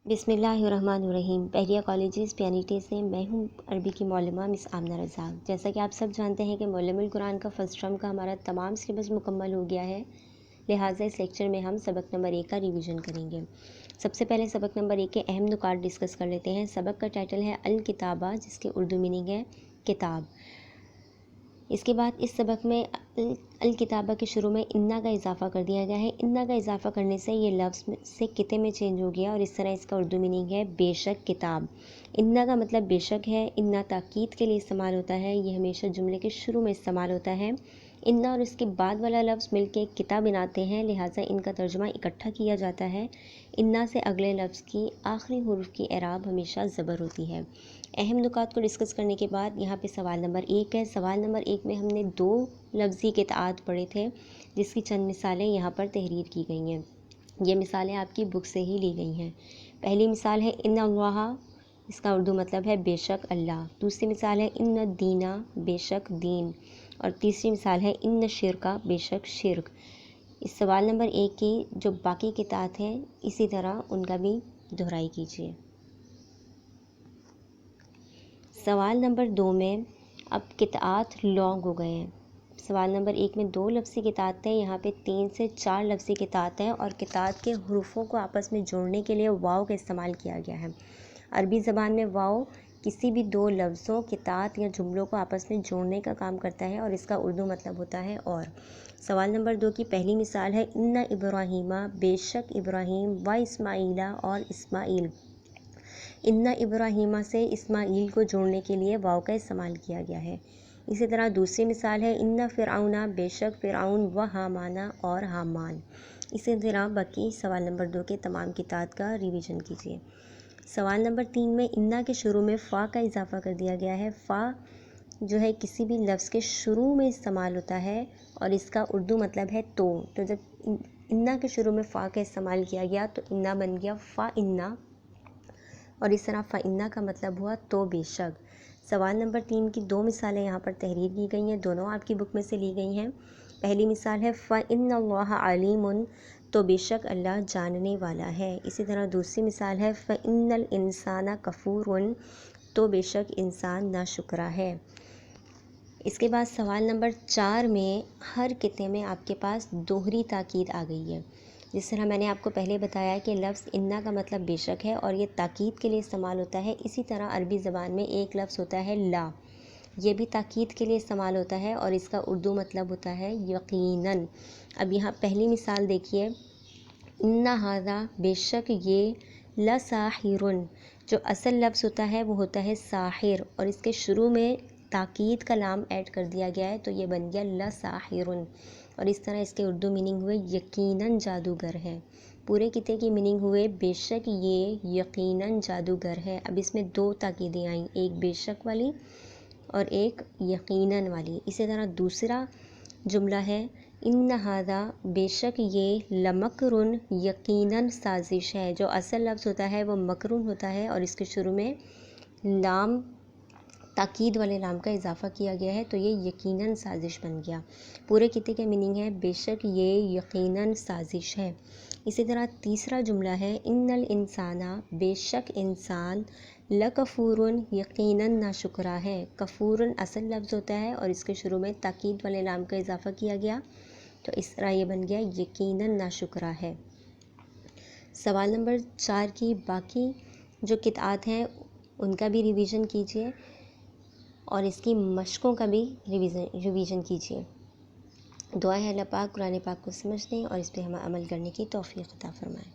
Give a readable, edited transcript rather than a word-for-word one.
بسم اللہ الرحمن الرحیم۔ پہلیہ کالجز پیانیٹی سے میں ہوں عربی کی معلمہ مس آمنہ رزاق۔ جیسا کہ آپ سب جانتے ہیں کہ معلم القرآن کا فرسٹ ٹرم کا ہمارا تمام سلیبس مکمل ہو گیا ہے، لہٰذا اس لیکچر میں ہم سبق نمبر 1 کا ریویژن کریں گے۔ سب سے پہلے سبق نمبر 1 کے اہم نکات ڈسکس کر لیتے ہیں۔ سبق کا ٹائٹل ہے الکتابہ، جس کے اردو میننگ ہے کتاب۔ اس کے بعد اس سبق میں الکتابہ کے شروع میں انا کا اضافہ کر دیا گیا ہے۔ انا کا اضافہ کرنے سے یہ لفظ سے کتے میں چینج ہو گیا اور اس طرح اس کا اردو میننگ ہے بے شک کتاب۔ انا کا مطلب بے شک ہے۔ انا تاکید کے لیے استعمال ہوتا ہے، یہ ہمیشہ جملے کے شروع میں استعمال ہوتا ہے۔ انا اور اس کے بعد والا لفظ مل کے کتاب بناتے ہیں، لہٰذا ان کا ترجمہ اکٹھا کیا جاتا ہے۔ انا سے اگلے لفظ کی آخری حرف کی اعراب ہمیشہ زبر ہوتی ہے۔ اہم نکات کو ڈسکس کرنے کے بعد یہاں پہ سوال نمبر 1 ہے۔ سوال نمبر 1 میں ہم نے 2 لفظی قطعات پڑھے تھے، جس کی چند مثالیں یہاں پر تحریر کی گئی ہیں۔ یہ مثالیں آپ کی بک سے ہی لی گئی ہیں۔ پہلی مثال ہے ان اللہ، اس کا اردو مطلب ہے بے شک اللہ۔ دوسری مثال ہے ان الدین، بے شک دین۔ اور تیسری مثال ہے ان الشرک، بے شک شرک۔ اس سوال نمبر 1 کی جو باقی قطعات ہیں اسی طرح ان کا بھی دہرائی کیجیے۔ سوال نمبر 2 میں اب قطعات لانگ ہو گئے ہیں۔ سوال نمبر 1 میں 2 لفظی قطعات تھے، یہاں پہ 3 سے 4 لفظی قطعات ہیں اور قطعات کے حروفوں کو آپس میں جوڑنے کے لیے واو کا استعمال کیا گیا ہے۔ عربی زبان میں واو کسی بھی 2 لفظوں، قطعات یا جملوں کو آپس میں جوڑنے کا کام کرتا ہے اور اس کا اردو مطلب ہوتا ہے اور۔ سوال نمبر 2 کی پہلی مثال ہے ان ابراہیم، بے شک ابراہیم، و اسماعیلہ اور اسماعیل۔ ان ابراہیم سے اسماعیل کو جوڑنے کے لیے واو کا استعمال کیا گیا ہے۔ اسی طرح دوسری مثال ہے ان فرعون، بے شک فرعون، و حامان اور حامان۔ اسی طرح باقی سوال نمبر 2 کے تمام قطعات کا ریویژن کیجیے۔ سوال نمبر 3 میں انا کے شروع میں فا کا اضافہ کر دیا گیا ہے۔ فا جو ہے کسی بھی لفظ کے شروع میں استعمال ہوتا ہے اور اس کا اردو مطلب ہے تو جب انا کے شروع میں فا کا استعمال کیا گیا تو انا بن گیا فا انا، اور اس طرح فَإِنَّ کا مطلب ہوا تو بے شک۔ سوال نمبر 3 کی 2 مثالیں یہاں پر تحریر کی گئی ہیں، دونوں آپ کی بک میں سے لی گئی ہیں۔ پہلی مثال ہے فَإِنَّ اللَّهَ عَلِيمٌ، تو بے شک اللہ جاننے والا ہے۔ اسی طرح دوسری مثال ہے فَإِنَّ الْإِنسَانَ كَفُورٌ، تو بے شک انسان ناشکرا ہے۔ اس کے بعد سوال نمبر 4 میں ہر قطعے میں آپ کے پاس دوہری تاکید آ گئی ہے۔ جس طرح میں نے آپ کو پہلے بتایا کہ لفظ انا کا مطلب بے شک ہے اور یہ تاکید کے لیے استعمال ہوتا ہے، اسی طرح عربی زبان میں ایک لفظ ہوتا ہے لا، یہ بھی تاکید کے لیے استعمال ہوتا ہے اور اس کا اردو مطلب ہوتا ہے یقیناً۔ اب یہاں پہلی مثال دیکھیے، ان ھذا، بے شک یہ، لساحر، جو اصل لفظ ہوتا ہے وہ ہوتا ہے ساحر اور اس کے شروع میں تاکید کا لام ایڈ کر دیا گیا ہے تو یہ بن گیا لساحر، اور اس طرح اس کے اردو میننگ ہوئے یقیناً جادوگر ہے۔ پورے قطعے کی میننگ ہوئے بے شک یہ یقیناً جادوگر ہے۔ اب اس میں 2 تاکیدیں آئیں، ایک بے شک والی اور ایک یقیناً والی۔ اسی طرح دوسرا جملہ ہے ان ھذا، بے شک یہ، لمکرن، یقیناً سازش ہے۔ جو اصل لفظ ہوتا ہے وہ مکرون ہوتا ہے اور اس کے شروع میں لام، تاکید والے لام کا اضافہ کیا گیا ہے تو یہ یقیناً سازش بن گیا۔ پورے قطعے کا میننگ ہے بے شک یہ یقیناً سازش ہے۔ اسی طرح تیسرا جملہ ہے ان الانسان، بے شک انسان، لکفور، یقیناً ناشکرا ہے۔ کفور اصل لفظ ہوتا ہے اور اس کے شروع میں تاکید والے لام کا اضافہ کیا گیا تو اس طرح یہ بن گیا یقیناً ناشکرا ہے۔ سوال نمبر 4 کی باقی جو قطعات ہیں ان کا بھی ریویژن کیجیے اور اس کی مشقوں کا بھی ریویژن کیجیے۔ دعا ہے اللہ پاک قرآن پاک کو سمجھنے اور اس پہ ہمیں عمل کرنے کی توفیق عطا فرمائے۔